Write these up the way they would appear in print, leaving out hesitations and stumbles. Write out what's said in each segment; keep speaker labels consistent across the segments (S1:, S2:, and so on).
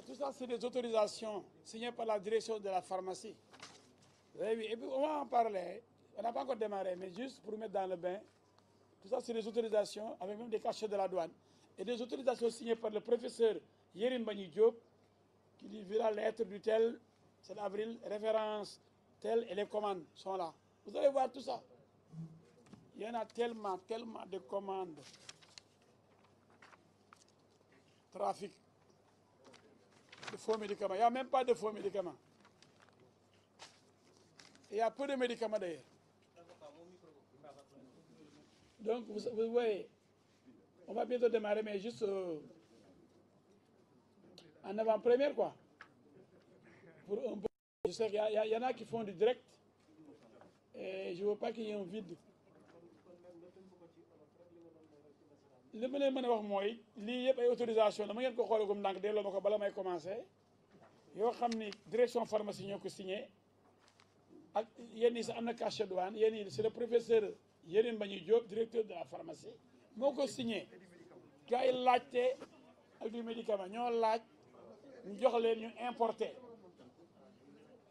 S1: tout ça, c'est des autorisations signées par la direction de la pharmacie. Oui, et puis on va en parler. On n'a pas encore démarré, mais juste pour mettre dans le bain. Tout ça, c'est des autorisations, avec même des cachets de la douane. Et des autorisations signées par le professeur Yerin Bani Diop, qui dit, vu la lettre du tel, 7 avril, référence telle, et les commandes sont là. Vous allez voir tout ça. Il y en a tellement de commandes. Trafic de faux médicaments. Il n'y a même pas de faux médicaments. Il y a peu de médicaments d'ailleurs. Donc, vous voyez, on va bientôt démarrer, mais juste en avant-première, quoi. Pour un peu, je sais qu'il y en a qui font du direct, et je ne veux pas qu'il y ait un vide. li ma leen mën a wax mooy lii yëpp ay autorisation la ma ngeen ko xoolee comme ndànk delloo ma ko bala may commencé yoo xam ni direction pharmacie ñoo ko signé ak yéen ñi sax am na cachet douane yéen ñi c'est le professeur Yérim Mbagnick Diop directeur de la pharmacie moo ko signé gars yi laajte ak du médicament ñoo laaj ñu jox leen ñu importé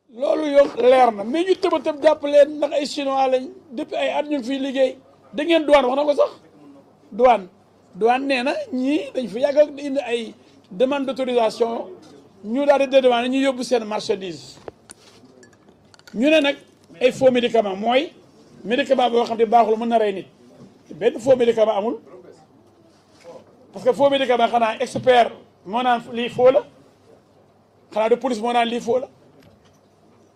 S1: loolu yow leer na mais ñu tëb a tëb jàpp leen ndax ay chinois lañ depuis ay at ñu ngi fiy liggéey da ngeen douane wax na ko sax douane nee na ñii dañ fi yàgg indi ay demande d'autorisation ñu daal di dédouaner ñu yóbbu seen marchandise ñu ne nag ay faux médicament mooy médicament boo xam ne baaxul mën na rey nit benn faux médicament amul parce que faux médicament xanaa expert moo naan lii faux la xanaa de police moo naan lii faux la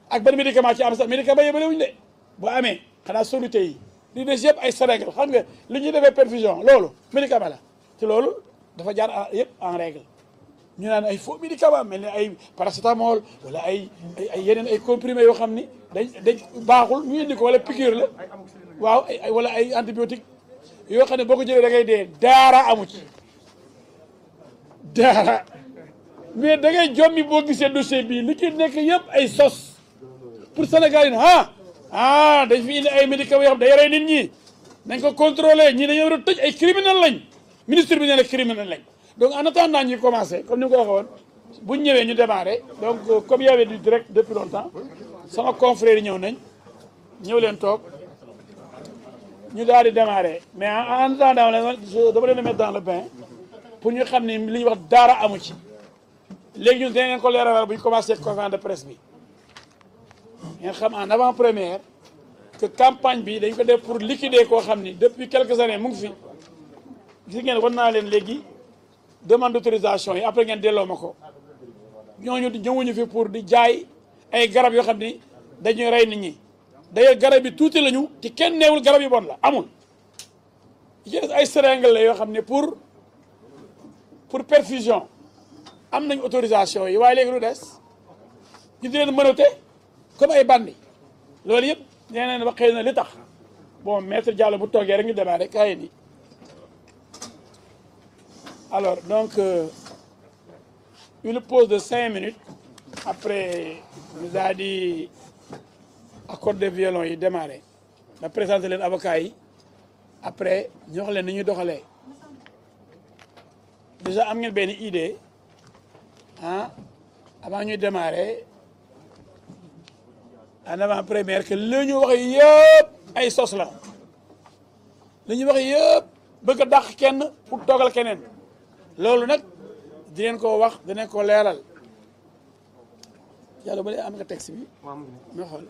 S1: ak benn médicament ci am sax médicament yëbale wuñu de bu amee xanaa soluté yi li des yëpp ay seringue xam nga li ñuy defee perfusion loolu médicament la te loolu dafa jaar yëpp en règle ñu naan ay faux médicament mel ni ay paracétamol wala ay yeneen ay comprimés yoo xam ni dañ baaxul ñu indi ko wala piqûre la waaw wala ay antibiotique yoo xam ne boo ko jëlee da ngay dee daara amu ci daara mais da ngay jommi boo gisee dossier bii li ci nekk yëpp ay sos pour Sénégal yi dañ fi indi ay médicaments yoo xam day rey nit ñi nañ ko contrôler ñii dañoo war a tëj ay criminel lañ ministre bi nee na criminel lañ donc en attendant ñuy commencé comme ni nga ko waxee woon bu ñu ñëwee ñu démarré donc comme y avait du direct depuis longtemps sama confrère yi ñëw nañ ñëw leen toog ñu daal di démarré mais en attendant dama leen mettre dans le bain pour ñu xam ni li ñuy wax daara amu ci léegi ñun dinañ leen ko leeralal bu ñu commencé conférence de presse bi ngeen xam en avant première que campagne bi dañ ko def pour liquider koo xam ni depuis quelques années mu ngi fi gis ngeen wan naa leen léegi demande d'autorisation yi après ngeen delloo ma ko ñooñu ñëwuñu fi pour di jaay ay garab yoo xam ni dañuy rey nit ñi d'ailleurs garab yi tuuti lañu te kenn neewul garab yi bon la amul yi ay seringue la yoo xam ne pour perfusion am nañ autorisation yi waaye léegi lu des ñu di leen mënate comme ay bandi loolu yëpp nee neen ba xëy na li tax bon maître Diallo bu toogee rek ñu démarré kaay ni alors donc une pause de 5 minutes après ñu daal di accordé violon yi démarré ma présenté leen avocat yi après ñu wax leen ni ñuy doxalee déjà am ngeen benn idée avant ñuy démarrer en avant première que li ñu wax yëpp ay sos la li ñu wax yëpp bëgg a dàq kenn pour toogal keneen loolu nag dinañ ko wax dinañ ko leeral yàlla ba dee am nga texte bi ma xool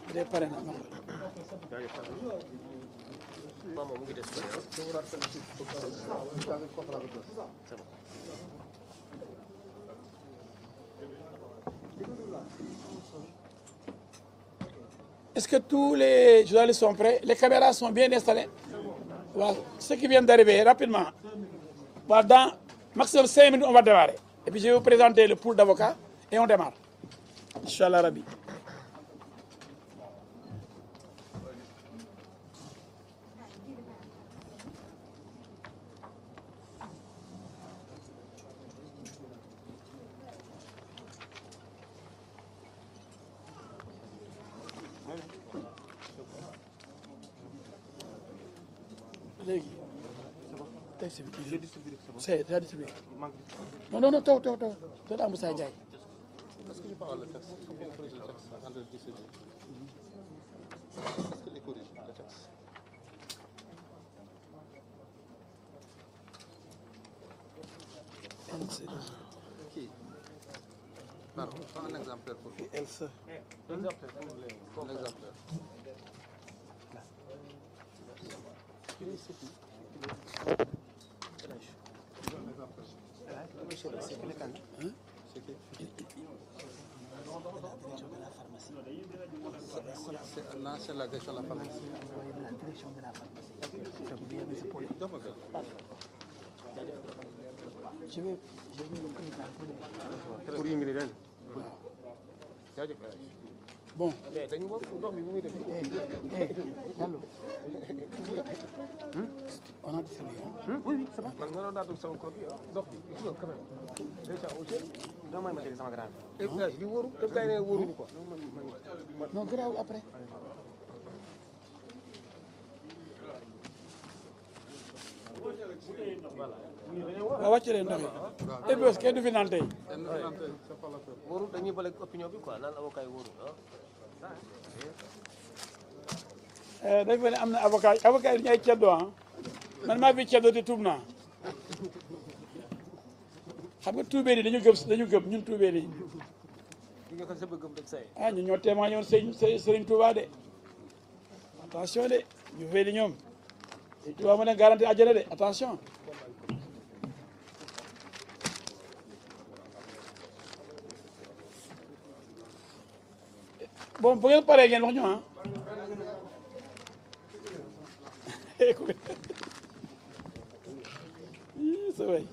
S1: bu dee pare na ma xool est-ce que tous les journalistes sont prêts? Les caméras sont bien installées? Voilà. Ceux qui viennent d'arriver, rapidement. Voilà, dans maximum 5 minutes, on va démarrer. Et puis je vais vous présenter le pool d'avocats et on démarre. Inch'Allah Rabbi. léegi texte bi c'est déjà distribué. Non, non, non, taw. Doon am Moussa Ndiaye.
S2: Est-ce que je parle le texte? Est-ce qu'on corrige le texte en train de distribuer? Est-ce que les corrige le texte? Qui? Pardon, prends un exemplaire pour vous.
S1: Elsa.
S2: Un exemplaire. Là, c'est la direction de la pharmacie.
S1: La direction de la pharmacie. Je vais le prendre.
S2: Pour yëngu ren.
S1: Bon.
S2: Dañu wax ndox mi bu muy def.
S1: Diallo. On a distribué.
S2: Oui, c'est bon. Man nga doon daatu sama kër bi ndox bi. Quand même. Déjà aussi. Doo may ma dégg sama grand. Li wóoru, daf kay ne wóoruñu quoi.
S1: Non, garaawul après. waaw wàcce leen ndox yi. EBS kenn du fi naan tey.
S2: Wóoru dañuy bale opinion bi quoi naan avocat yi wóoru.
S1: dafa mel ne am na avocat yi duñu ay ceddo ah man maa fi ceddo te tuub naa xam nga tuubee ni dañu gëm ñun tuubee ni ah ñun ñoo témoigné woon Sëriñ Touba de attention de ñu fay di ñoom Sëriñ Touba ma leen garanti àjjana de attention bon bu ngeen paree ngeen wax ñu ah c'est vrai.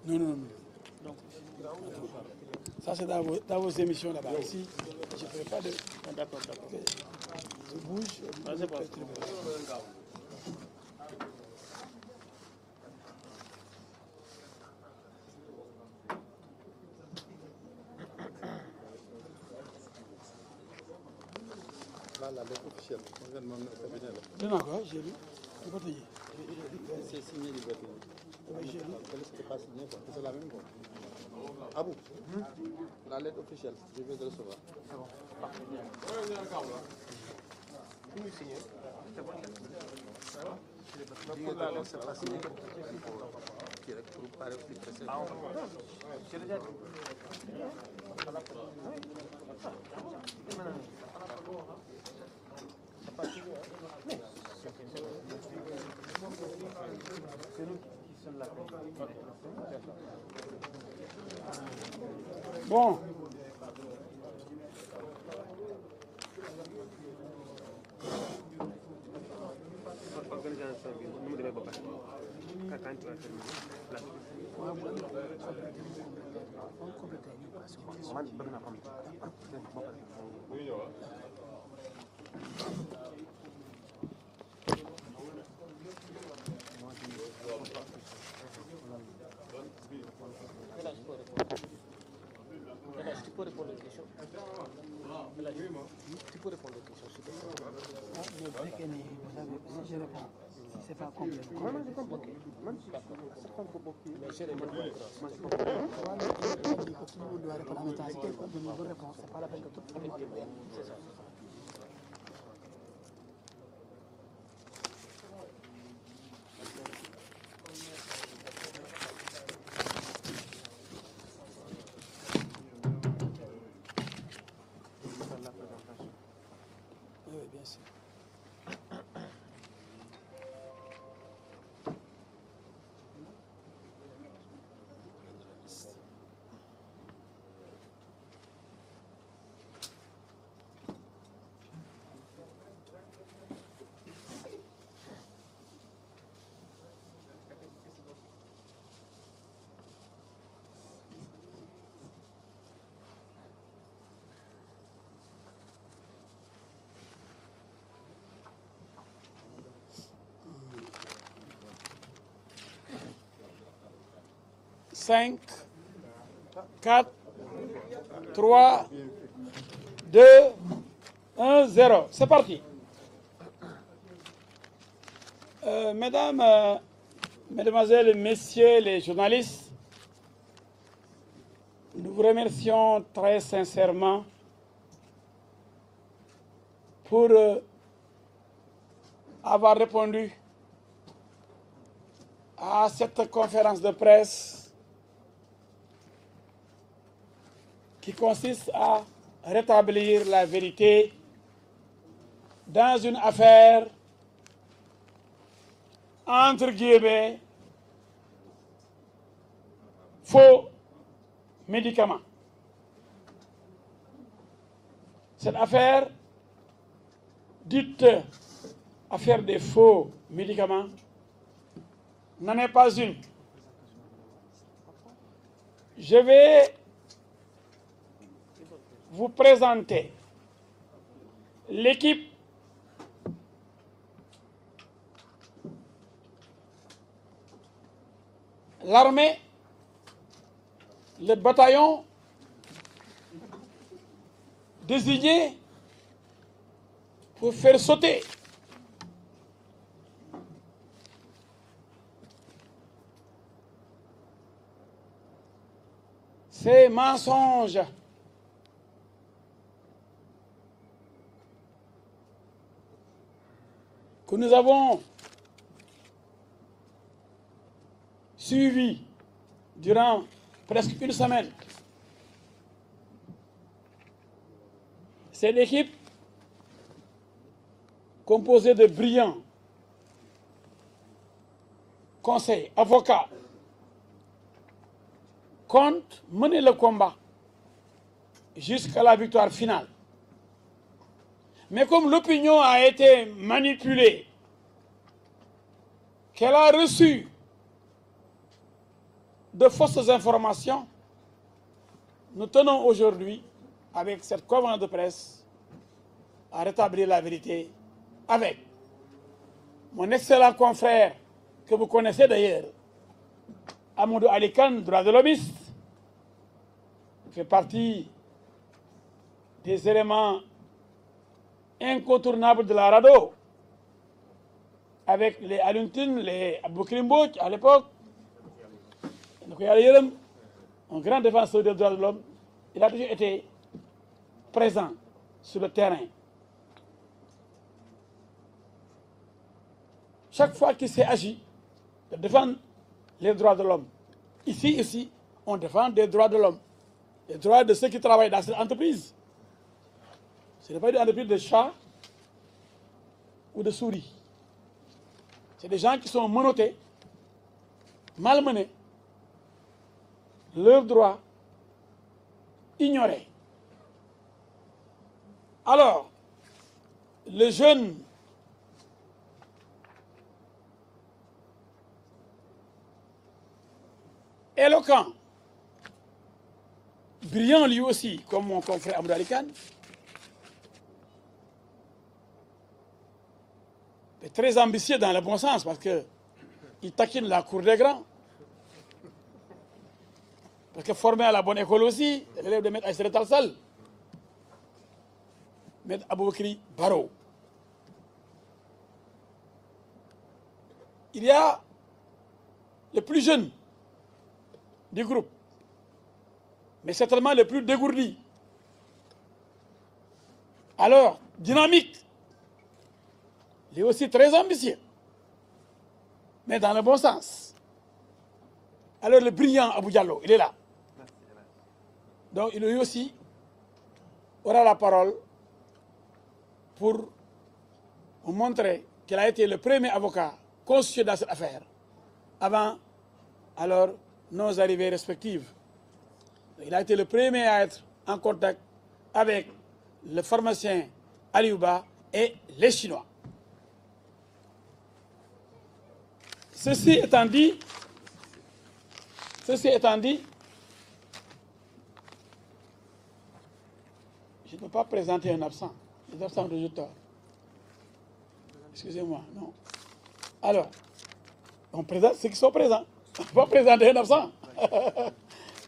S1: Non. Donc, ça c'est dans vos émissions là-bas. Ici, je ne ferai pas de... D'accord. Je bouge. C'est pas.
S2: Là, la lettre officielle.
S1: Non, quoi, j'ai lu.
S2: C'est signé Liberté.
S1: Oui, j'ai lu.
S2: C'est pas signé, quoi. C'est la même, quoi. Ah bon? La lettre officielle, je vais le recevoir. C'est bon. Signé. C'est bon. La lettre, c'est pas signé. Pour parler plus précis. J'ai déjà dit. C'est nous qui sommes là.
S1: Bon.
S2: Organisation bi nu mu demee ba pare. Quand tu vas terminer, man bëgg naa xam. Tu peux répondre aux questions. Tu peux répondre aux questions.
S1: Je réponds. Si c'est pas complet.
S2: Moi, je comprends. Moi, je comprends. Mais j'ai les mêmes
S1: C'est pas la peine que tout le monde c'est ça. Oui, bien sûr. 5, 4, 3, 2, 1, 0. C'est parti. Mesdames, Mesdemoiselles et Messieurs les journalistes, nous vous remercions très sincèrement pour avoir répondu à cette conférence de presse qui consiste à rétablir la vérité dans une affaire entre guillemets faux médicaments. Cette affaire, dite affaire des faux médicaments, n'en est pas une. Je vais vous présenter l'équipe l'armée, le bataillon désigné pour faire sauter ces mensonges que nous avons suivis durant presque une semaine. C'est une équipe composée de brillants conseillers, avocats, compte mener le combat jusqu'à la victoire finale. Mais comme l'opinion a été manipulée, qu'elle a reçu de fausses informations, nous tenons aujourd'hui, avec cette conférence de presse, à rétablir la vérité avec mon excellent confrère, que vous connaissez d'ailleurs, Amadou Ali Kane, droit de l'homiste, fait partie des éléments incontournables de la RADDHO, avec les Aluntine, les Aboukrim Mbodj à l'époque, un grand défenseur des droits de l'homme. Il a toujours été présent sur le terrain. Chaque fois qu'il s'est agi de défendre les droits de l'homme, ici, on défend des droits de l'homme, les droits de ceux qui travaillent dans cette entreprise. Ce n'est pas une entreprise de chats ou de souris. C'est des gens qui sont menottés, malmenés, leurs droits ignorés. Alors, le jeune éloquent, brillant lui aussi, comme mon confrère Amadou Ali Kane, est très ambitieux dans le bon sens parce qu'il taquine la cour des grands. Parce que formé à la bonne école aussi, l'élève de M. Aïssata Tall Sall, M. Aboubakry Barrow. Il y a le plus jeune du groupe, mais certainement le plus dégourdi. Alors, dynamique, il est aussi très ambitieux, mais dans le bon sens. Alors le brillant Abou Diallo, il est là. Donc lui aussi aura la parole pour vous montrer qu'il a été le premier avocat constitué dans cette affaire, avant alors nos arrivées respectives. Il a été le premier à être en contact avec le pharmacien Aliouba et les Chinois. Ceci étant dit, je ne peux pas présenter un absent. Les absents de tort. Excusez-moi, non. Alors, on présente ceux qui sont présents. On ne peut pas présenter un absent.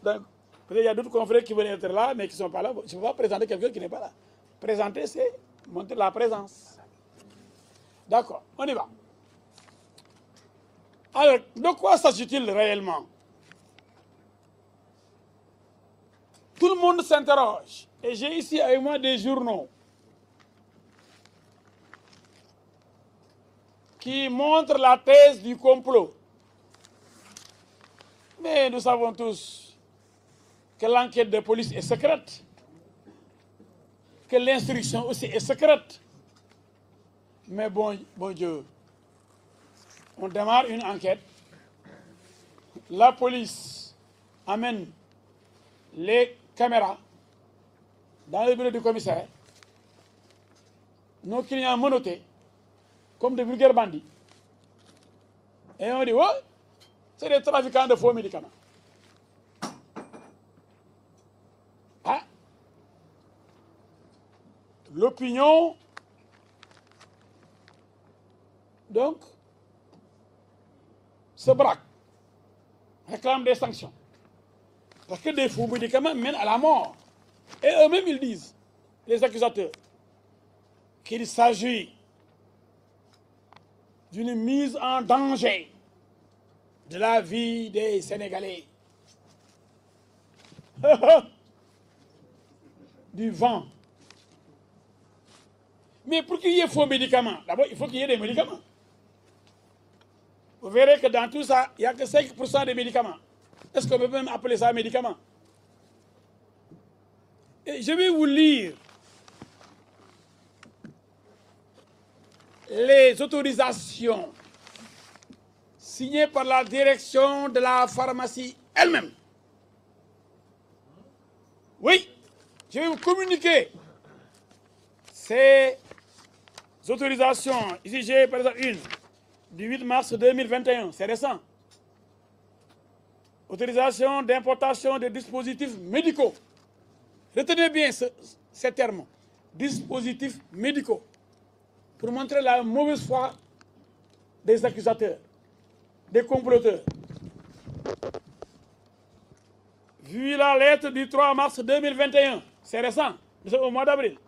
S1: Donc, peut-être il y a d'autres confrères qui veulent être là, mais qui ne sont pas là. Je ne peux pas présenter quelqu'un qui n'est pas là. Présenter, c'est montrer la présence. D'accord, on y va. Alors, de quoi s'agit-il réellement? Tout le monde s'interroge. Et j'ai ici avec moi des journaux qui montrent la thèse du complot. Mais nous savons tous que l'enquête de police est secrète, que l'instruction aussi est secrète. Mais bon Dieu, on démarre une enquête, la police amène les caméras dans le bureau du commissaire, nos clients menottés, comme des vulgaires bandits. Et on dit, oh, c'est des trafiquants de faux médicaments. Ah, l'opinion, donc, se braque, réclame des sanctions. Parce que des faux médicaments mènent à la mort. Et eux-mêmes, ils disent, les accusateurs, qu'il s'agit d'une mise en danger de la vie des Sénégalais. Du vent. Mais pour qu'il y ait faux médicaments, d'abord, il faut qu'il y ait des médicaments. Vous verrez que dans tout ça, il n'y a que 5% des médicaments. Est-ce qu'on peut même appeler ça médicament? Et je vais vous lire les autorisations signées par la direction de la pharmacie elle-même. Oui, je vais vous communiquer ces autorisations. Ici, j'ai par exemple une du 8 mars 2021, c'est récent. Autorisation d'importation de dispositifs médicaux. Retenez bien ces termes. Dispositifs médicaux. Pour montrer la mauvaise foi des accusateurs, des comploteurs. Vu la lettre du 3 mars 2021, c'est récent, c'est au mois d'avril.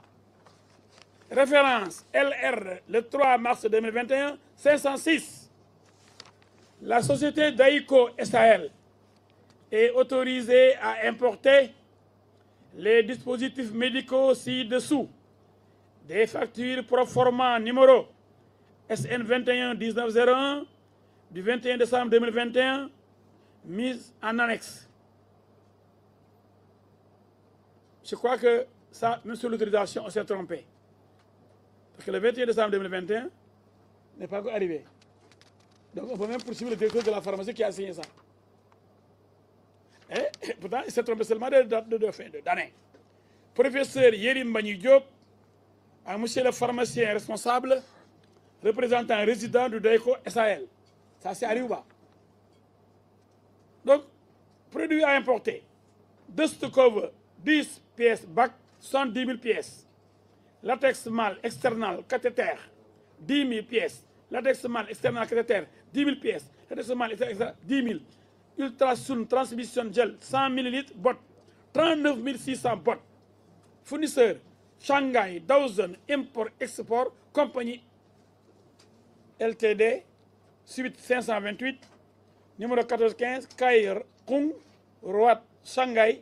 S1: Référence LR, le 3 mars 2021, 506. La société Daïko SAL est autorisée à importer les dispositifs médicaux ci-dessous. Des factures proforma numéro SN 21 1901 du 21 décembre 2021, mise en annexe. Je crois que ça, même sur l'autorisation, on s'est trompé. Parce que le 21 décembre 2021 n'est pas encore arrivé. Donc on peut même poursuivre le directeur de la pharmacie qui a signé ça. Et pourtant, il s'est trompé seulement de date d'année. Professeur Yerim Mbagnick Diop, à monsieur le pharmacien responsable, représentant résident du Daïko SAL. Ça, c'est Ariouba. Donc, produit à importer. Dust-cover, 10 pièces bac, 70 000 pièces. Latex mâle external cathéter, 10 000 pièces. Latex mâle external cathéter, 10 000 pièces. Latex mâle external, 10 000. Ultrasound transmission gel, 100 ml, bot, 39 600 bot. Fournisseur, Shanghai, Dawson, Import-Export, compagnie LTD, suite 528, numéro 1415, Kai Kung, Roat, Shanghai,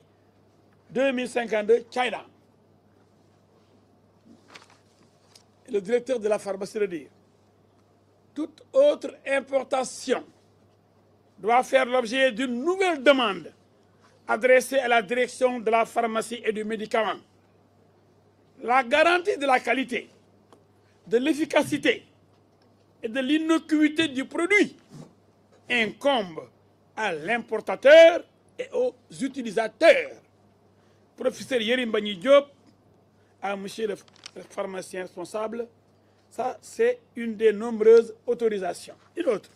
S1: 2052, China. Et le directeur de la pharmacie le dit, toute autre importation doit faire l'objet d'une nouvelle demande adressée à la direction de la pharmacie et du médicament. La garantie de la qualité, de l'efficacité et de l'innocuité du produit incombe à l'importateur et aux utilisateurs. Professeur Yerim Mbagnick Diop, à monsieur le pharmacien responsable, ça c'est une des nombreuses autorisations. Une autre,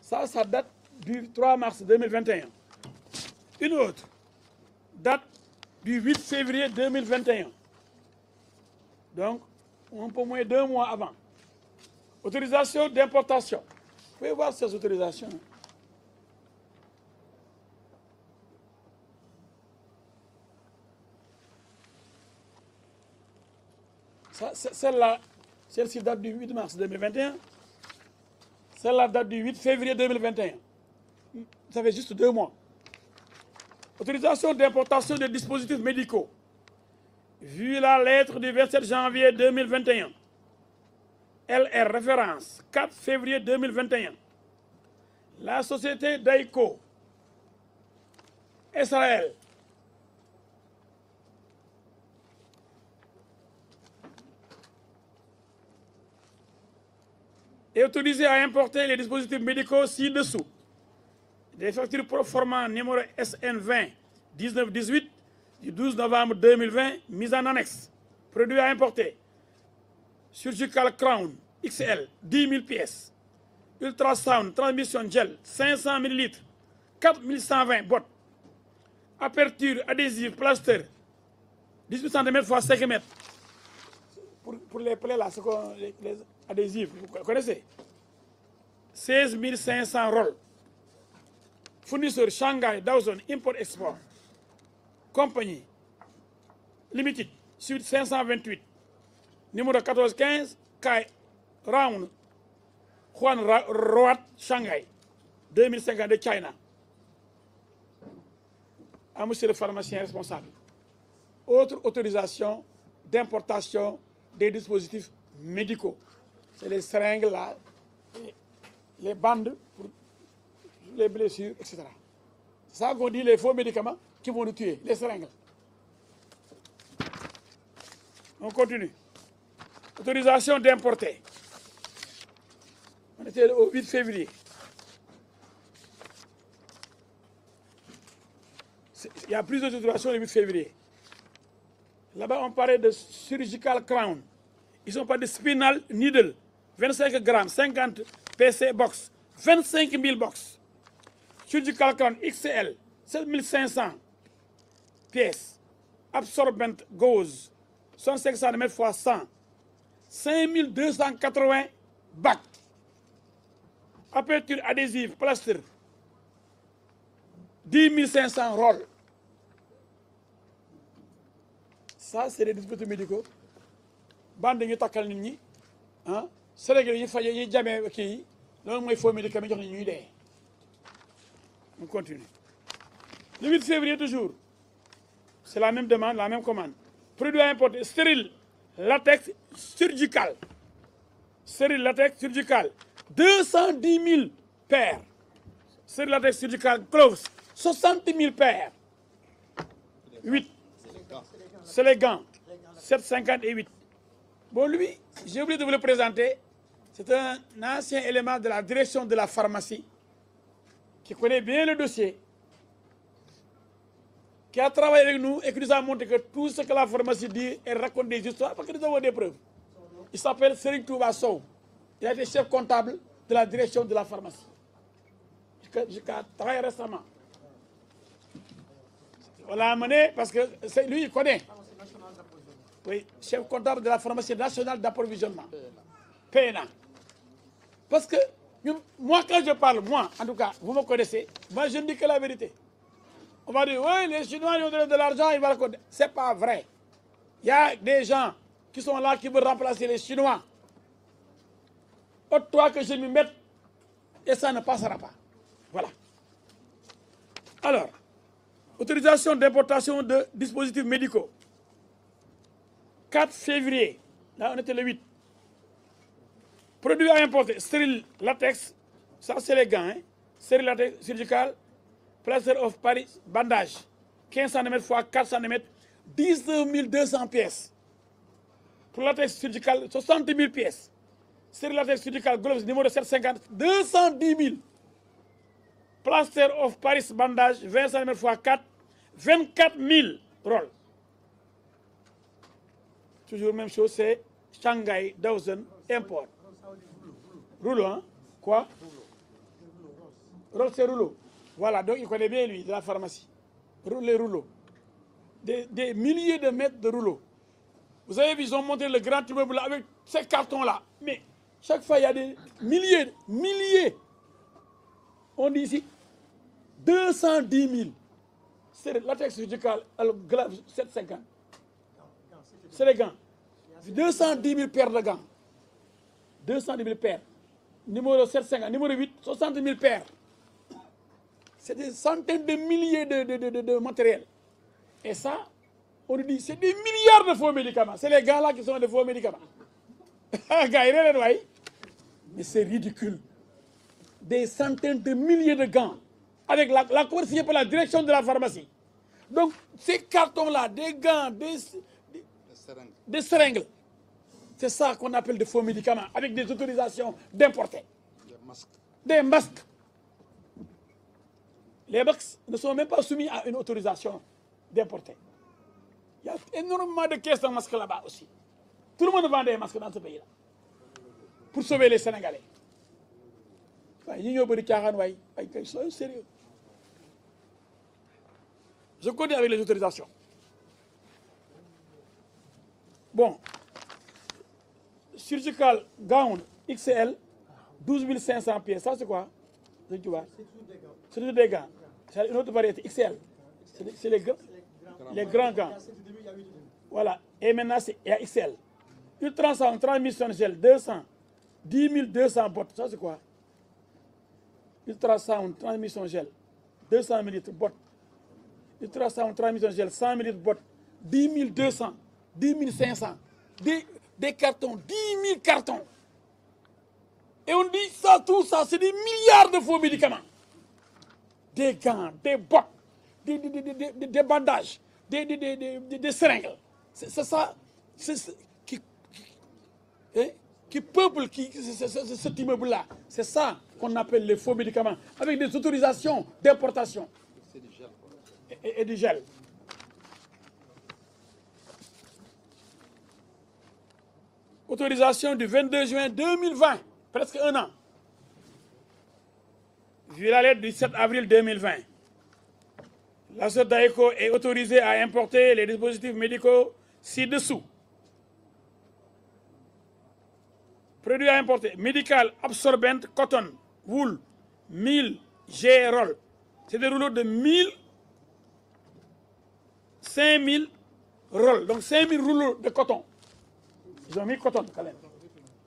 S1: ça date du 3 mars 2021. Une autre date du 8 février 2021. Donc, un peu moins d'1 mois avant. Autorisation d'importation. Vous pouvez voir ces autorisations. Celle-ci date du 8 mars 2021. Celle-là date du 8 février 2021. Ça fait juste 2 mois. Autorisation d'importation des dispositifs médicaux. Vu la lettre du 27 janvier 2021. LR référence 4 février 2021. La société Daiko Israël est autorisée à importer les dispositifs médicaux ci-dessous. Des factures pro forma numéro SN20 1918 du 12 novembre 2020, mise en annexe. Produit à importer. Surgical Crown XL, 10 000 pièces. Ultrasound transmission gel, 500 ml, 4120 bottes. Aperture adhésive plaster, 18 cm x 5 mètres. Pour les plaies là, c'est les adhésifs, vous connaissez. 16 500 rolls. Fournisseur Shanghai, Dawson, Import Export. Compagnie Limited, suite 528. Numéro 1415, Kai Round, Juan Roat, Shanghai, 2050 de China. À monsieur le pharmacien responsable. Autre autorisation d'importation des dispositifs médicaux. C'est les seringues là, les bandes pour les blessures, etc. C'est ça qu'on dit les faux médicaments qui vont nous tuer, les seringues. On continue. Autorisation d'importer. On était au 8 février. Il y a plusieurs autorisations le 8 février. Là-bas, on parlait de surgical crown. Ils n'ont pas de spinal needle. 25 grammes, 50 PC box, 25 000 box. Surgical crown XL, 7500 pièces. Absorbent gauze, 65 cm x 100. 5280 bacs. Aperture adhésive, plaster. 10 500 rolls. Ça, c'est des dispositifs médicaux. Bande ñu takkal nit ñi ah Sénégal yi faje yi jamee kii yi loolu mooy faux médicament jox nañ ñuy dee. On continue. Le 8 février toujours, c'est la même demande, la même commande. Produit à importer stérile, latex surgical. Stérile latex surgical. 210 000 paires. Stérile latex surgical gloves. 60 000 paires. 8. C'est les gants. 7,50 et 8. Bon, lui, j'ai oublié de vous le présenter. C'est un ancien élément de la direction de la pharmacie qui connaît bien le dossier, qui a travaillé avec nous et qui nous a montré que tout ce que la pharmacie dit, elle raconte des histoires parce que nous avons des preuves. Il s'appelle Serigne Touba Sow. Il a été chef comptable de la direction de la pharmacie. Jusqu'à très récemment. On l'a amené parce que lui, il connaît. Oui, chef comptable de la pharmacie nationale d'approvisionnement. PNA. Parce que moi, quand je parle, moi, en tout cas, vous me connaissez, moi, je ne dis que la vérité. On va dire, oui, les Chinois, ils ont donné de l'argent, ils vont raconter. Ce n'est pas vrai. Il y a des gens qui sont là, qui veulent remplacer les Chinois. Autre-toi que je m'y mette, et ça ne passera pas. Voilà. Alors, autorisation d'importation de dispositifs médicaux. 4 février, là on était le 8. Produit à importer, stérile latex, ça c'est les gants, hein? Stérile latex surgical, plaster of Paris, bandage, 15 cm x 4 cm, 19 200 pièces. Pour latex surgical, 60 000 pièces. Stérile latex surgical, gloves numéro 750, 210 000. Plaster of Paris, bandage, 20 cm x 4, 24 000 rolls. Toujours même chose, c'est Shanghai, Dawson, Import. Rouleau, hein? Quoi? Roll, c'est rouleau. Voilà, donc il connaît bien, lui, de la pharmacie. Les rouleaux. Des milliers de mètres de rouleaux. Vous avez vu, ils ont monté le grand immeuble là avec ces cartons-là. Mais chaque fois, il y a des milliers. On dit ici 210 000. C'est le latex surgical, alors glove 750. C'est les gants. 210 000 paires de gants. 210 000 paires. Numéro 750, numéro 8, 60 000 paires. C'est des centaines de milliers de matériel. Et ça, on nous dit, c'est des milliards de faux médicaments. C'est les gars là qui sont des faux médicaments. Mais c'est ridicule. Des centaines de milliers de gants. Avec l'accord signé par la direction de la pharmacie. Donc, ces cartons-là, des gants, des seringues, c'est ça qu'on appelle des faux médicaments, avec des autorisations d'importer. Des masques. Les masques ne sont même pas soumis à une autorisation d'importer. Il y a énormément de caisses de masques là-bas aussi. Tout le monde vend des masques dans ce pays-là. Pour sauver les Sénégalais. Soyez sérieux. Je connais avec les autorisations. Bon. Surgical gown XL, 12 500 pièces. Ça, c'est quoi? C'est toujours des gants. C'est une autre variété, XL. C'est les grands gants. Voilà. Et maintenant, c'est XL. Ultrasound, transmission gel, 200. 10 200 bottes. Ça, c'est quoi? Ultrasound, transmission gel, 200 ml bottes. Ultrasound, transmission gel, 100 ml bottes. 10 200, 10 500. Des cartons, 10 000 cartons. Et on dit ça, tout ça, c'est des milliards de faux médicaments. Des gants, des bottes, des bandages, des seringues. C'est ça qui peuple cet immeuble-là. C'est ça qu'on appelle les faux médicaments, avec des autorisations d'importation. Et du gel. Autorisation du 22 juin 2020, presque un an. Vu la lettre du 7 avril 2020, la SODAECO est autorisée à importer les dispositifs médicaux ci-dessous. Produits à importer, médical, absorbent, cotton, wool, 1000 G-roll. C'est des rouleaux de 1000, 5000 rolls. Donc 5000 rouleaux de coton. Ils ont mis coton quand même.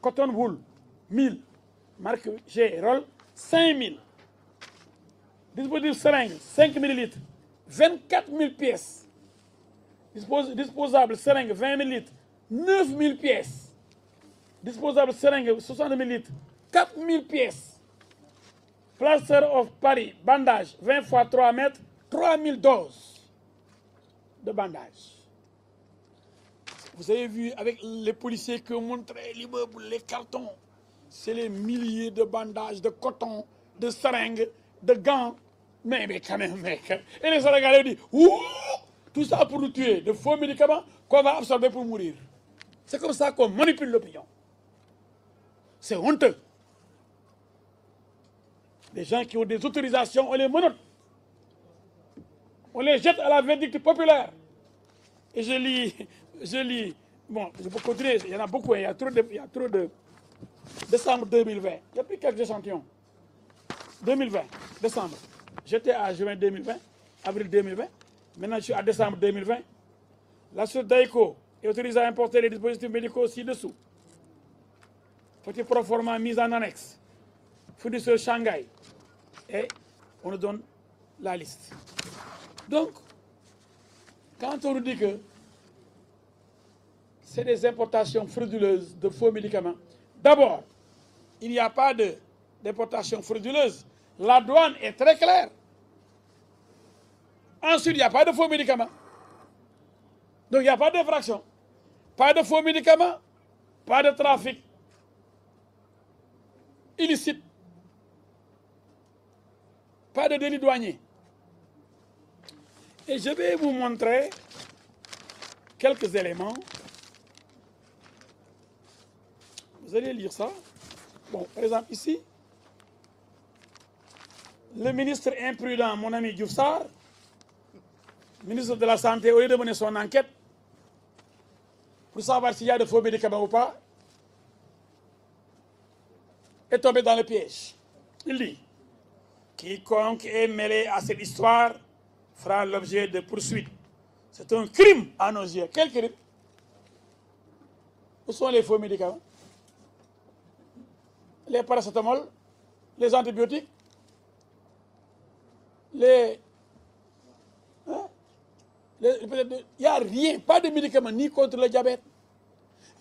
S1: Cotton wool, 1000. Marque G-roll, 5000. Dispositif seringue, 5 ml. 24 000 pièces. Disposable seringue, 20 ml. 9 000 pièces. Disposable seringue, 60 ml. 4 000 pièces. Plaster of Paris, bandage, 20 x 3 mètres. 3 000 doses de bandage. Vous avez vu avec les policiers qui ont montré l'immeuble, les cartons. C'est les milliers de bandages, de coton, de seringues, de gants. Mais quand même, mec. Et les Sénégalais disent, ouh, tout ça pour nous tuer, de faux médicaments qu'on va absorber pour mourir. C'est comme ça qu'on manipule l'opinion. C'est honteux. Des gens qui ont des autorisations, on les menotte. On les jette à la vindicte populaire. Et je lis, bon, je peux continuer, il y en a beaucoup, il y a trop de décembre 2020, il y a plus quelques échantillons. 2020, décembre. J'étais à juin 2020, avril 2020, maintenant je suis à décembre 2020. La SODAECO est autorisée à importer les dispositifs médicaux ci-dessous. Petit proforma mise en annexe. Fournisseur Shanghai. Et on nous donne la liste. Donc, quand on nous dit que c'est des importations frauduleuses de faux médicaments, d'abord, il n'y a pas d'importation frauduleuse. La douane est très claire. Ensuite, il n'y a pas de faux médicaments. Donc, il n'y a pas d'infraction. Pas de faux médicaments, pas de trafic illicite, pas de délit douanier. Et je vais vous montrer quelques éléments. Vous allez lire ça. Bon, par exemple, ici, le ministre imprudent, mon ami Diouf Sarr, ministre de la Santé, au lieu de mener son enquête pour savoir s'il y a de faux médicaments ou pas, est tombé dans le piège. Il dit, quiconque est mêlé à cette histoire fera l'objet de poursuites. C'est un crime à nos yeux. Quel crime? Où sont les faux médicaments? Les paracétamol, les antibiotiques, il n'y a rien, pas de médicaments ni contre le diabète,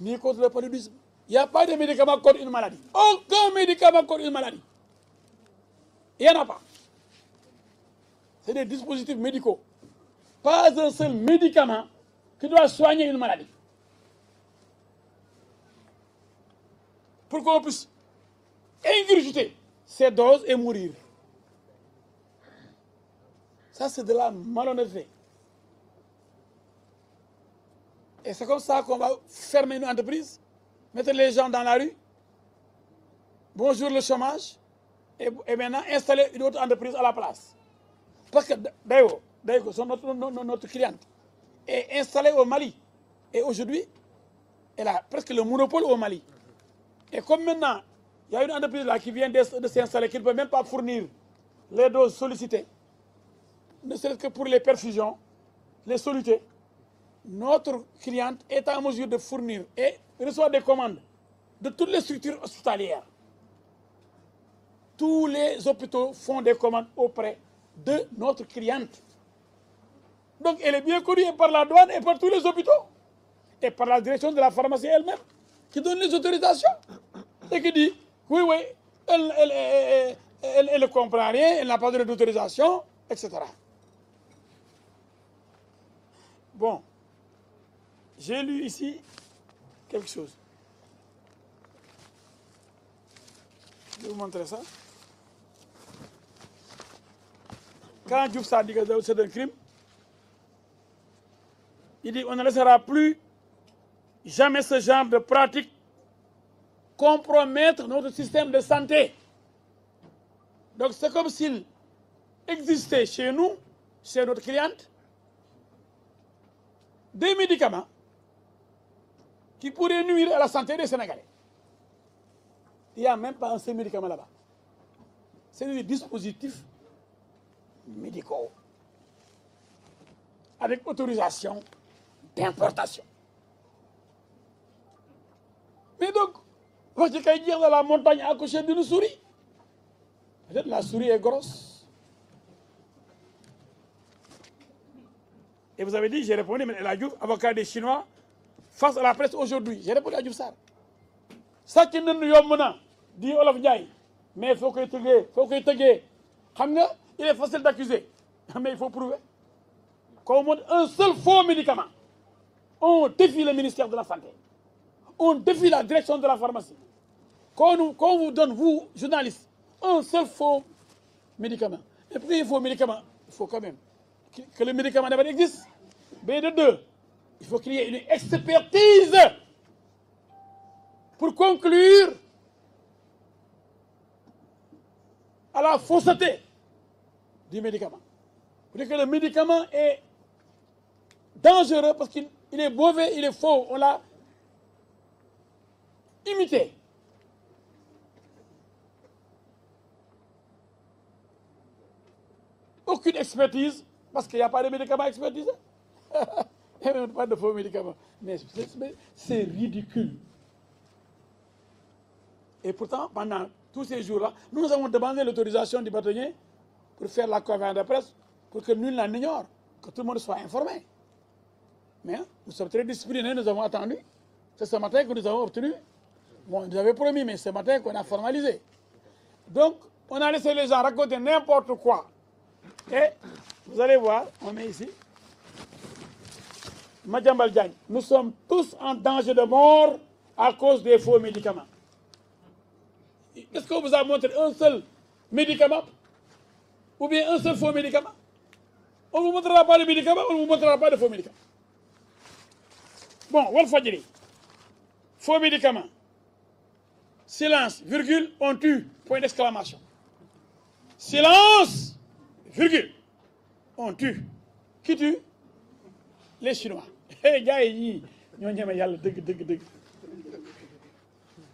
S1: ni contre le paludisme. Il n'y a pas de médicament contre une maladie. Aucun médicament contre une maladie. Il n'y en a pas. C'est des dispositifs médicaux. Pas un seul médicament qui doit soigner une maladie. Pour qu'on puisse ingurgiter ces doses et mourir. Ça, c'est de la malhonnêteté. Et c'est comme ça qu'on va fermer une entreprise, mettre les gens dans la rue, bonjour le chômage, et maintenant installer une autre entreprise à la place. Parce que d'ailleurs, notre cliente est installée au Mali. Et aujourd'hui, elle a presque le monopole au Mali. Et comme maintenant, il y a une entreprise là qui vient de s'installer, qui ne peut même pas fournir les doses sollicitées, ne serait-ce que pour les perfusions, les solutés, notre cliente est en mesure de fournir et reçoit des commandes de toutes les structures hospitalières. Tous les hôpitaux font des commandes auprès de notre cliente. Donc elle est bien connue par la douane et par tous les hôpitaux. Et par la direction de la pharmacie elle-même, qui donne les autorisations. Et qui dit, oui, elle ne comprend rien, elle n'a pas donné d'autorisation, etc. Bon, j'ai lu ici quelque chose. Je vais vous montrer ça. Quand Diouf Sarr dit que c'est un crime, il dit on ne laissera plus jamais ce genre de pratique compromettre notre système de santé. Donc c'est comme s'il existait chez nous, chez notre cliente, des médicaments qui pourraient nuire à la santé des Sénégalais. Il n'y a même pas un seul médicament là-bas. C'est des dispositifs médicaux avec autorisation d'importation. Mais donc, on va dire dans la montagne à accoucher d'une souris. Peut-être la souris est grosse. Et vous avez dit, j'ai répondu, mais la Diouf, avocat des Chinois, face à la presse aujourd'hui. J'ai répondu à Diouf Sarr. Ça qui nous yomna, dit Olof Ndiaye, mais il faut qu'il te il est facile d'accuser, mais il faut prouver. Quand on montre un seul faux médicament, on défie le ministère de la Santé. On défie la direction de la pharmacie. Quand on vous donne, vous, journalistes, un seul faux médicament. Et pour un faux médicament, il faut quand même que le médicament d'abord existe. Mais de deux, il faut qu'il y ait une expertise pour conclure à la fausseté du médicament. Pour dire que le médicament est dangereux parce qu'il est mauvais, il est faux. On l'a imité. Aucune expertise, parce qu'il n'y a pas de médicaments expertisés. Il n'y a même pas de faux médicaments. Mais c'est ridicule. Et pourtant, pendant tous ces jours-là, nous avons demandé l'autorisation du bâtonnier pour faire la conférence de presse, pour que nul n'en ignore, que tout le monde soit informé. Mais nous sommes très disciplinés, nous avons attendu. C'est ce matin que nous avons obtenu. Bon, nous avons promis, mais c'est ce matin qu'on a formalisé. Donc, on a laissé les gens raconter n'importe quoi. Et vous allez voir, on est ici. Madiambal Diagne, nous sommes tous en danger de mort à cause des faux médicaments. Est-ce qu'on vous a montré un seul médicament ou bien un seul faux médicament? On ne vous montrera pas de médicaments, on ne vous montrera pas de faux médicaments. Bon, Walfadjri, faux médicaments. Silence, virgule, on tue, point d'exclamation. Silence, virgule, on tue. Qui tue? Les Chinois. Hey, gars,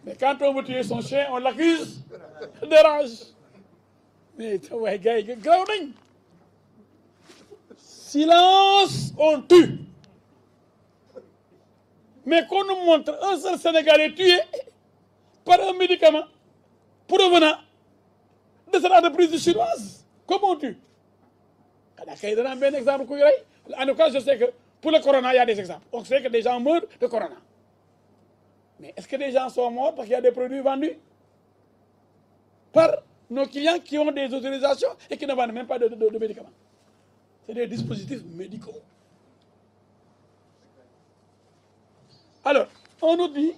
S1: mais quand on veut tuer son chien, on l'accuse de rage. Mais ouais, gars, grounding. Silence, on tue. Mais qu'on nous montre un seul Sénégalais tué par un médicament provenant de cette entreprise chinoise. Comment on tue? En tout cas, je sais que pour le corona, il y a des exemples. On sait que des gens meurent de corona. Mais est-ce que des gens sont morts parce qu'il y a des produits vendus par nos clients qui ont des autorisations et qui ne vendent même pas de médicaments? C'est des dispositifs médicaux. Alors, on nous dit,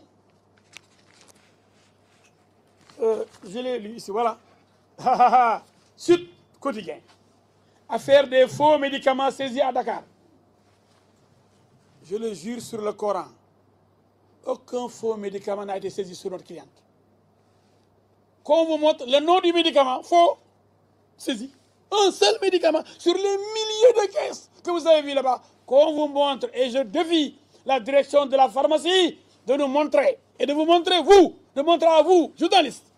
S1: je l'ai lu ici, voilà, Sud Quotidien, affaire des faux médicaments saisis à Dakar. Je le jure sur le Coran, aucun faux médicament n'a été saisi sur notre cliente. Qu'on vous montre le nom du médicament, faux, saisi. Un seul médicament sur les milliers de caisses que vous avez vu là-bas. Qu'on vous montre, et je défie la direction de la pharmacie de nous montrer, et de vous montrer, vous, de montrer à vous, journalistes,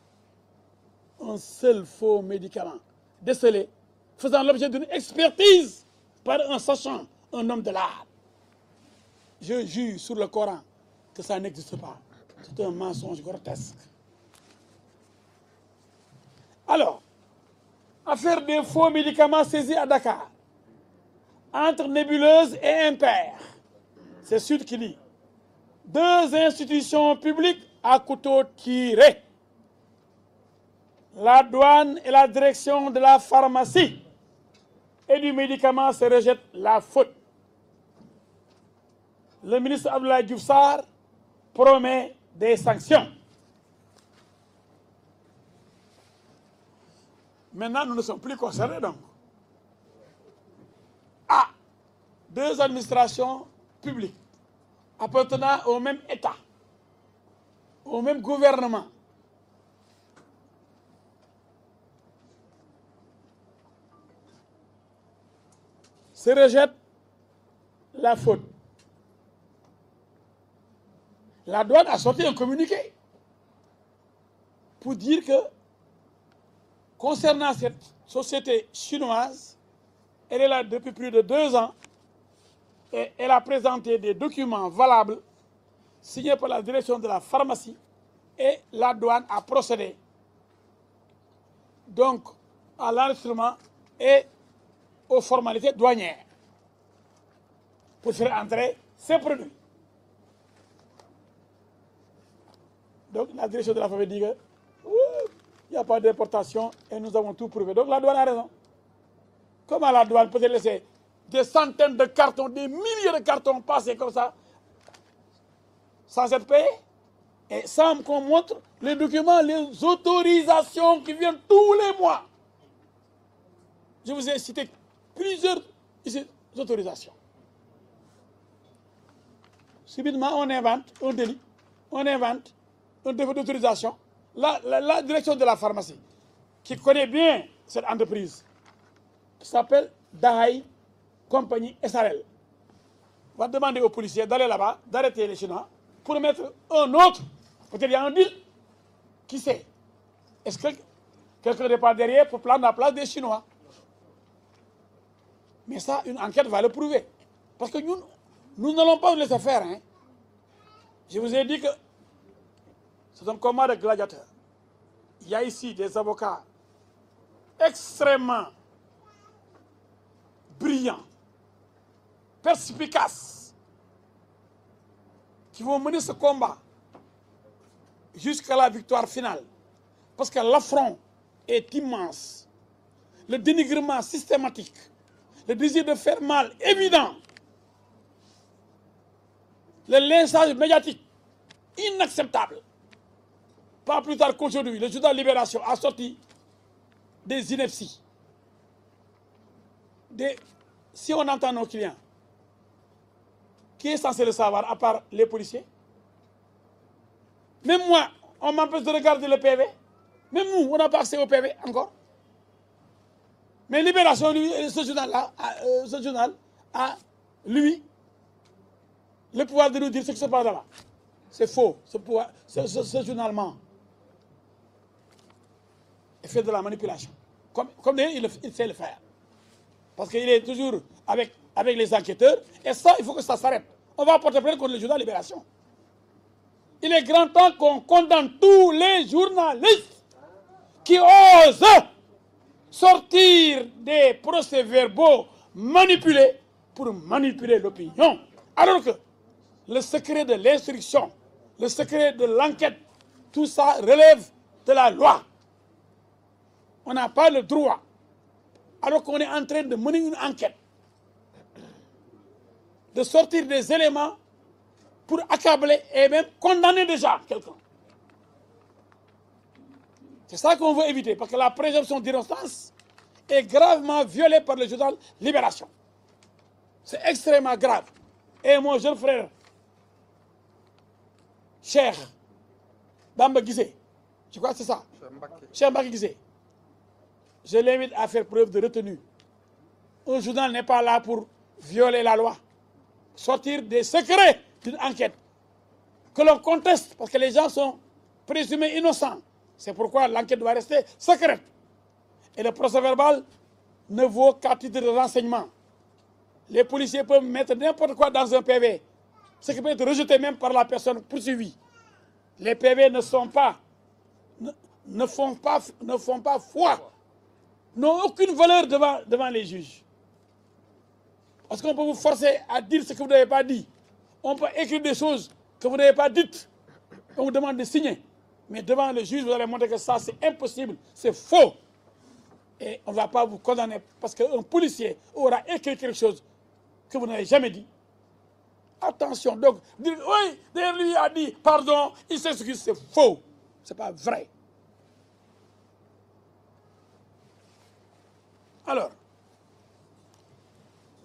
S1: un seul faux médicament décelé, faisant l'objet d'une expertise par un sachant, un homme de l'art. Je jure sur le Coran que ça n'existe pas. C'est un mensonge grotesque. Alors, affaire des faux médicaments saisis à Dakar, entre Nébuleuse et Impair. C'est Sud qui dit. 2 institutions publiques à couteau tiré. La douane et la direction de la pharmacie et du médicament se rejettent la faute. Le ministre Abdoulaye Diouf Sarr promet des sanctions. Maintenant, nous ne sommes plus concernés donc. Ah, 2 administrations publiques appartenant au même État, au même gouvernement, se rejettent la faute. La douane a sorti un communiqué pour dire que concernant cette société chinoise, elle est là depuis plus de 2 ans et elle a présenté des documents valables signés par la direction de la pharmacie et la douane a procédé donc à l'enregistrement et aux formalités douanières pour faire entrer ces produits. Donc la direction de la pharmacie dit que il n'y a pas d'importation et nous avons tout prouvé. Donc la douane a raison. Comment la douane peut laisser des centaines de cartons, des milliers de cartons passer comme ça, sans être payés, et sans qu'on montre les documents, les autorisations qui viennent tous les mois. Je vous ai cité plusieurs autorisations. Subitement, on invente un délit, on invente un défaut d'autorisation. La direction de la pharmacie, qui connaît bien cette entreprise, qui s'appelle Dahai Compagnie SRL, va demander aux policiers d'aller là-bas, d'arrêter les Chinois, pour mettre un autre. Peut-être il y a un deal. Qui sait? Est-ce que quelqu'un n'est pas derrière pour prendre la place des Chinois? Mais ça, une enquête va le prouver. Parce que nous n'allons pas nous laisser faire. Hein. Je vous ai dit que c'est un combat de gladiateurs. Il y a ici des avocats extrêmement brillants, perspicaces, qui vont mener ce combat jusqu'à la victoire finale. Parce que l'affront est immense. Le dénigrement systématique, le désir de faire mal évident, le lynchage médiatique inacceptable. Pas plus tard qu'aujourd'hui, le journal Libération a sorti des inepties. Si on entend nos clients, qui est censé le savoir à part les policiers? Même moi, on m'empêche de regarder le PV. Même nous, on n'a pas accès au PV encore. Mais Libération, lui, ce journal a, lui, le pouvoir de nous dire ce qui se passe là-bas. C'est faux, ce journal ment. Il fait de la manipulation. Comme il sait le faire. Parce qu'il est toujours avec les enquêteurs. Et ça, il faut que ça s'arrête. On va porter plainte contre le journal Libération. il est grand temps qu'on condamne tous les journalistes qui osent sortir des procès-verbaux manipulés pour manipuler l'opinion. Alors que le secret de l'instruction, le secret de l'enquête, tout ça relève de la loi. On n'a pas le droit, alors qu'on est en train de mener une enquête, de sortir des éléments pour accabler et même condamner déjà quelqu'un. C'est ça qu'on veut éviter, parce que la présomption d'innocence est gravement violée par le journal Libération. C'est extrêmement grave. Et mon jeune frère, Cheikh Bamba Guissé, je crois que c'est ça, Cheikh Bamba Guissé, je l'invite à faire preuve de retenue. Un journal n'est pas là pour violer la loi, sortir des secrets d'une enquête que l'on conteste parce que les gens sont présumés innocents. C'est pourquoi l'enquête doit rester secrète. Et le procès-verbal ne vaut qu'à titre de renseignement. Les policiers peuvent mettre n'importe quoi dans un PV, ce qui peut être rejeté même par la personne poursuivie. Les PV ne font pas foi, n'ont aucune valeur devant les juges. Parce qu'on peut vous forcer à dire ce que vous n'avez pas dit. On peut écrire des choses que vous n'avez pas dites. On vous demande de signer. Mais devant le juge, vous allez montrer que ça, c'est impossible, c'est faux. Et on ne va pas vous condamner parce qu'un policier aura écrit quelque chose que vous n'avez jamais dit. Attention, donc, dire, oui, derrière lui a dit, pardon, il s'excuse, c'est faux. Ce n'est pas vrai. Alors,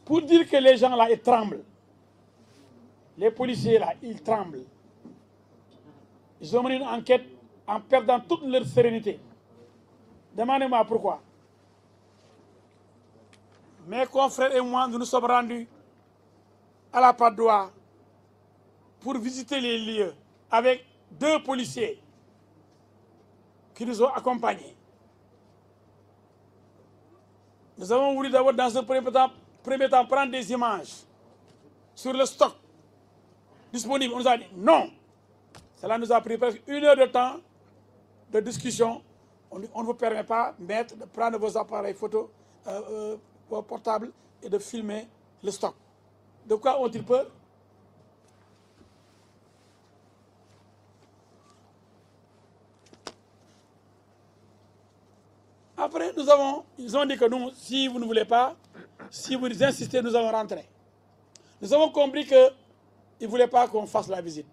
S1: pour dire que les gens là, ils tremblent, les policiers là, ils tremblent. Ils ont mené une enquête en perdant toute leur sérénité. Demandez-moi pourquoi. Mes confrères et moi, nous nous sommes rendus à la Padoue pour visiter les lieux avec 2 policiers qui nous ont accompagnés. Nous avons voulu d'abord, dans un premier temps, prendre des images sur le stock disponible. On nous a dit non. Cela nous a pris presque 1 heure de temps de discussion. On ne vous permet pas, maître, de prendre vos appareils photo, vos portables et de filmer le stock. De quoi ont-ils peur? Après, ils ont dit que nous, si vous ne voulez pas, si vous insistez, nous allons rentrer. Nous avons compris qu'ils ne voulaient pas qu'on fasse la visite.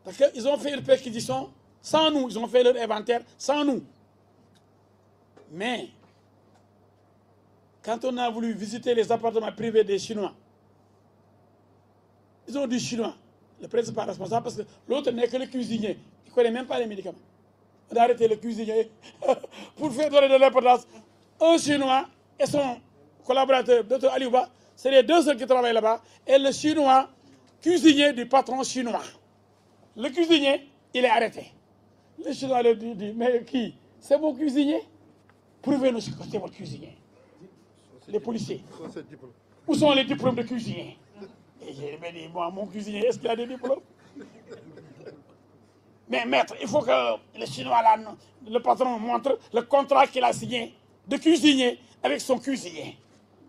S1: Parce qu'ils ont fait une perquisition sans nous, ils ont fait leur inventaire sans nous. Mais, quand on a voulu visiter les appartements privés des Chinois, ils ont dit Chinois, le principal responsable, parce que l'autre n'est que le cuisinier. Il ne connaît même pas les médicaments. On a arrêté le cuisinier pour faire donner de l'importance. Un Chinois et son collaborateur, Dr Aliouba, c'est les 2 seuls qui travaillent là-bas, et le Chinois, cuisinier du patron chinois. Le cuisinier, il est arrêté. Le Chinois lui dit, mais qui? C'est mon cuisinier? Prouvez-nous que c'est votre cuisinier. Les policiers. Où sont les diplômes de cuisinier? Et j'ai dit, moi, mon cuisinier, est-ce qu'il a des diplômes? Mais maître, il faut que le Chinois, là, le patron, montre le contrat qu'il a signé de cuisinier avec son cuisinier.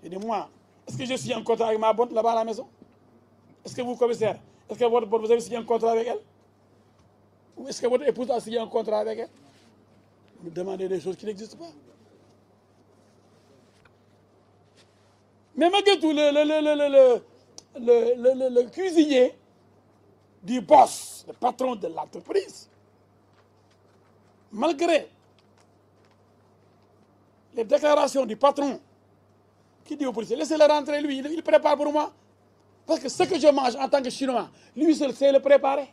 S1: J'ai dit, moi, est-ce que j'ai signé un contrat avec ma bonne là-bas à la maison? Est-ce que vous, commissaire, est-ce que vous avez signé un contrat avec elle? Ou est-ce que votre épouse a signé un contrat avec elle? Vous me demandez des choses qui n'existent pas. Mais malgré tout, le cuisinier du boss, le patron de l'entreprise, malgré les déclarations du patron qui dit au policier, laissez-le rentrer lui, il prépare pour moi. Parce que ce que je mange en tant que Chinois, lui seul sait le préparer.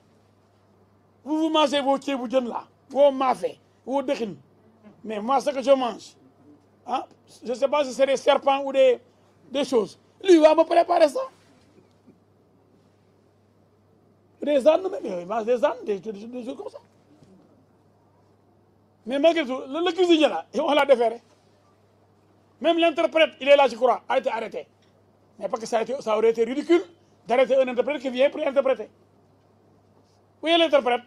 S1: Vous mangez vos tchéboudiens là, vos mafés, vos dechines. Mais moi, ce que je mange, hein, je ne sais pas si c'est des serpents ou des choses. Lui va me préparer ça. Des ânes, même, il mange des ânes, des choses comme ça. Mais malgré tout, le cuisinier là, on l'a déféré. Même l'interprète, il est là, je crois, a été arrêté. Mais parce que ça aurait été ridicule d'arrêter un interprète qui vient pour interpréter. Où est l'interprète?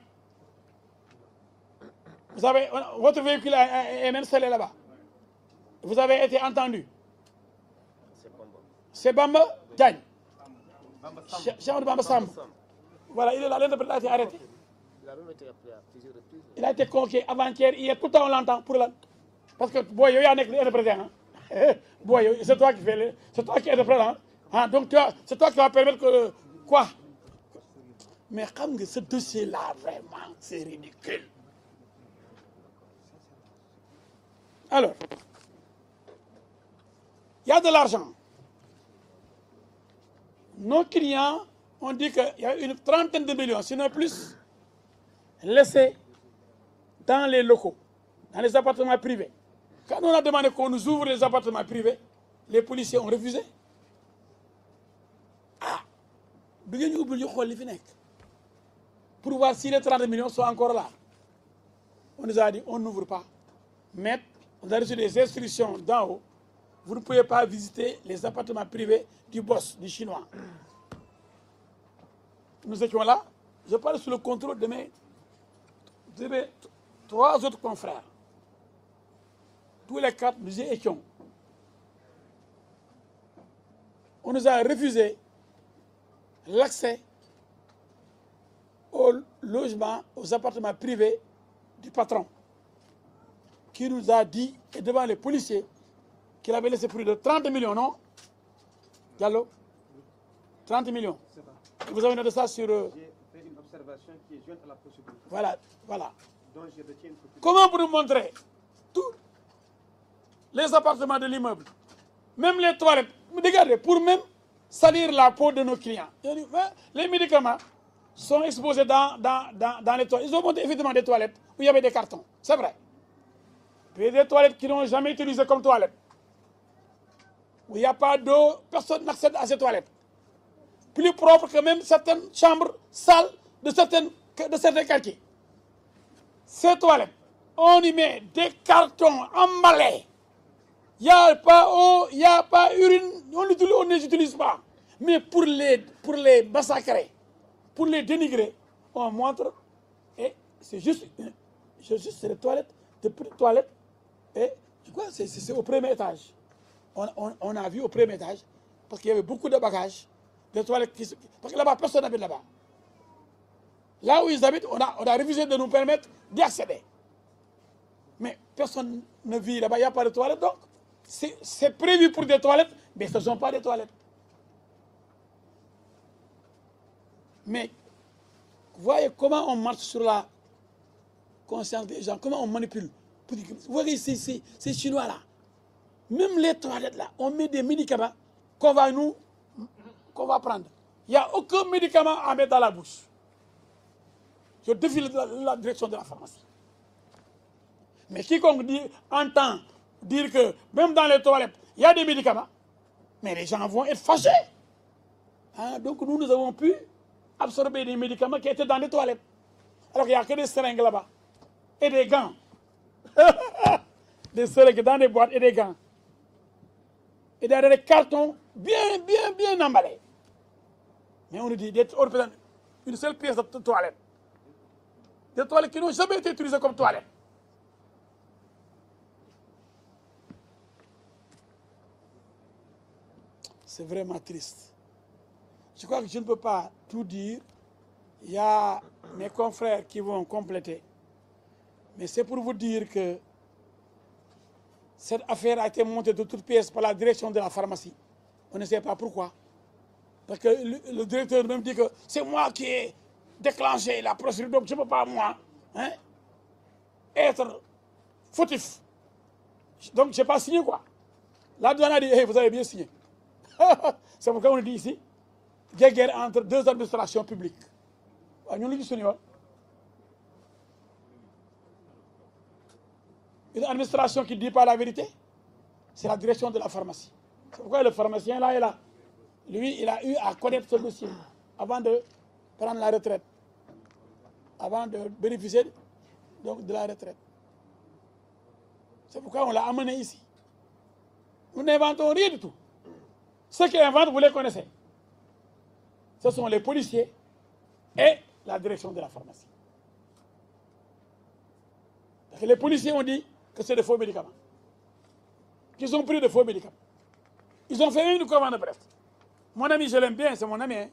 S1: Vous savez, votre véhicule est installé là-bas. Vous avez été entendu. C'est Bamba Diagne. Cheikh Bamba Samb. Voilà, il est là, l'interprète a été arrêté. Il a été convoqué avant-hier, hier, tout le temps on l'entend pour là. Parce que, boy, il y a un interprète. Hein? Boy, c'est toi qui fais c'est toi qui interprète. Hein? Donc, c'est toi qui vas permettre que. Quoi? Mais comme ce dossier-là, vraiment, c'est ridicule. Alors, il y a de l'argent. Nos clients ont dit qu'il y a une trentaine de millions, sinon plus, laissés dans les locaux, dans les appartements privés. Quand on a demandé qu'on nous ouvre les appartements privés, les policiers ont refusé. Ah, pour voir si les 30 millions sont encore là. On nous a dit, on n'ouvre pas. Mais on a reçu des instructions d'en haut. Vous ne pouvez pas visiter les appartements privés du boss, du Chinois. Nous étions là. Je parle sous le contrôle de mes 3 autres confrères. Tous les 4, nous y étions. On nous a refusé l'accès au logement, aux appartements privés du patron, qui nous a dit, et devant les policiers, qu'il avait laissé plus de 30 millions, non? Diallo? 30 millions. Et vous avez noté ça sur...
S2: J'ai fait une observation qui est jointe à la procédure.
S1: Voilà, voilà.
S2: Dont je retiens une copie.
S1: Comment pour nous montrer tous les appartements de l'immeuble, même les toilettes, regardez, pour même salir la peau de nos clients. Les médicaments sont exposés dans les toilettes. Ils ont monté effectivement des toilettes où il y avait des cartons, c'est vrai. Puis des toilettes qui n'ont jamais utilisé comme toilettes, où il n'y a pas d'eau, personne n'accède à ces toilettes. Plus propres que même certaines chambres sales de certains quartiers. Ces toilettes, on y met des cartons emballés. Il n'y a pas eau, il n'y a pas urine, on ne les utilise pas. Mais pour les massacrer, pour les dénigrer, on montre, et c'est juste des toilettes, des petites toilettes, et je crois que c'est au premier étage. On a vu au premier étage, parce qu'il y avait beaucoup de bagages, des toilettes parce que là-bas, personne n'habite là-bas. Là où ils habitent, on a refusé de nous permettre d'y accéder. Mais personne ne vit là-bas, il n'y a pas de toilettes, donc c'est prévu pour des toilettes, mais ce ne sont pas des toilettes. Mais voyez comment on marche sur la conscience des gens, comment on manipule. Vous voyez ces Chinois-là, même les toilettes là, on met des médicaments qu'on va prendre. Il n'y a aucun médicament à mettre dans la bouche. Je défie la direction de la pharmacie. Mais quiconque entend dire que même dans les toilettes, il y a des médicaments, mais les gens vont être fâchés. Hein? Donc nous avons pu absorber des médicaments qui étaient dans les toilettes. Alors qu'il n'y a que des seringues là-bas. Et des gants. Des seringues dans des boîtes et des gants. Et dans des cartons bien emballés. Mais on nous dit d'être une seule pièce de toilette. Des toilettes qui n'ont jamais été utilisées comme toilettes. C'est vraiment triste. Je crois que je ne peux pas tout dire. Il y a mes confrères qui vont compléter. Mais c'est pour vous dire que cette affaire a été montée de toutes pièces par la direction de la pharmacie. On ne sait pas pourquoi. Parce que le directeur même dit que c'est moi qui ai déclenché la procédure, donc je ne peux pas, moi, hein, être fautif. Donc je n'ai pas signé, quoi. La douane a dit, hey, vous avez bien signé. C'est pourquoi on dit ici, guerre entre 2 administrations publiques. Nous le disons. Une administration qui ne dit pas la vérité, c'est la direction de la pharmacie. C'est pourquoi le pharmacien là est là. Lui, il a eu à connaître ce dossier avant de prendre la retraite, avant de bénéficier donc, de la retraite. C'est pourquoi on l'a amené ici. Nous n'inventons rien du tout. Ceux qui inventent, vous les connaissez. Ce sont les policiers et la direction de la pharmacie. Parce que les policiers ont dit que c'est des faux médicaments. Qu'ils ont pris de faux médicaments. Ils ont fait même du commande de Brest. Mon ami, je l'aime bien, c'est mon ami. Hein.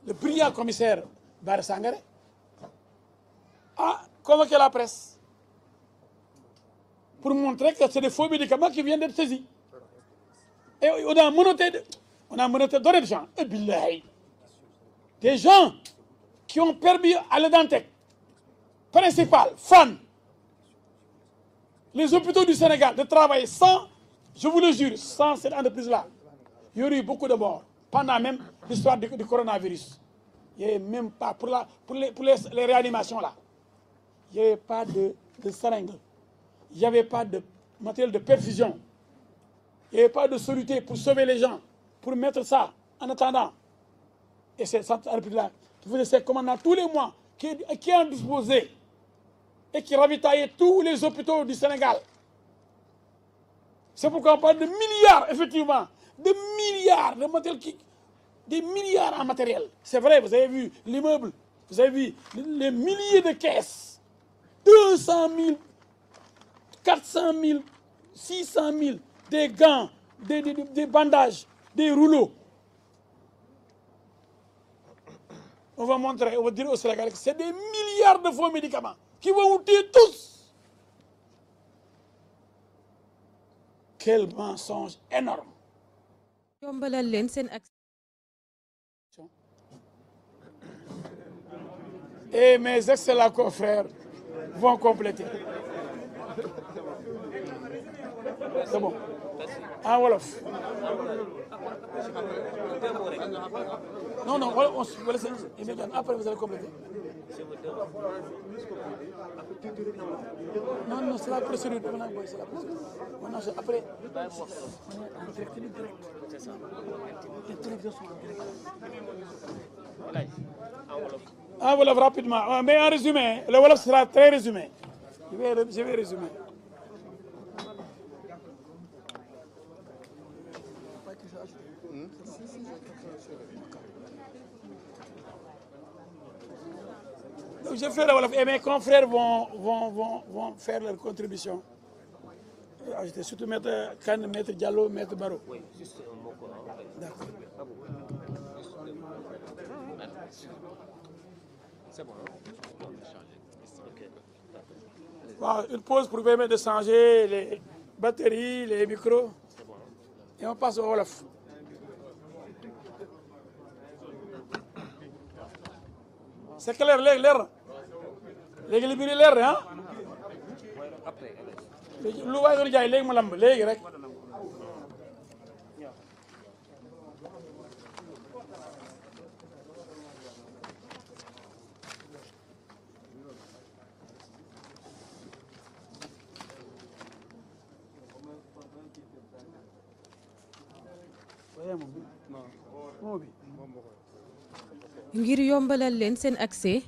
S1: Le brillant commissaire Bara Sangaré a convoqué la presse pour montrer que c'est des faux médicaments qui viennent d'être saisis. Et on a menotté d'autres gens. Et billahi, des gens qui ont permis à le Dantec, principal, fan, les hôpitaux du Sénégal de travailler sans, je vous le jure, sans cette entreprise-là. Il y aurait eu beaucoup de morts pendant même l'histoire du coronavirus. Il n'y avait même pas, pour les réanimations là, il n'y avait pas de seringue, il n'y avait pas de matériel de perfusion, il n'y avait pas de soluté pour sauver les gens, pour mettre ça en attendant. Et c'est cette entreprise-là qui faisait ses commandements tous les mois, qui en disposait et qui ravitaillait tous les hôpitaux du Sénégal. C'est pourquoi on parle de milliards, effectivement, de milliards de matériel, des milliards en matériel. C'est vrai, vous avez vu l'immeuble, vous avez vu les milliers de caisses, 200 000, 400 000, 600 000, des gants, des bandages, des rouleaux. On va montrer, on va dire au Sénégal que c'est des milliards de faux médicaments qui vont vous tuer tous. Quel mensonge énorme.
S3: yombalal leen seen accès.
S1: Et mes excellents confrères vont compléter. C'est bon. En wolof. Non, non, on va laisser immédiatement. Après, vous allez compléter. Non, non, c'est la procédure. C'est la procédure. Maintenant, après, on est en direct. C'est ça. Les télévisions sont en direct. En wolof, rapidement. Mais en résumé, le wolof sera très résumé. Je vais résumer. Donc, je fais le wolof et mes confrères vont faire leur contribution. Ajouter surtout Maître Kane, Maître Diallo, Maître Baro. Oui, juste un mot. D'accord. C'est bon. Bon, une pause pour permettre de changer les batteries, les micros. Et on passe au wolof. C'est clair, l'air. Les libérés l'air, hein? Lu waay doon jaay léegi mu lamb léegi rek.
S3: ngir yombalal leen seen accès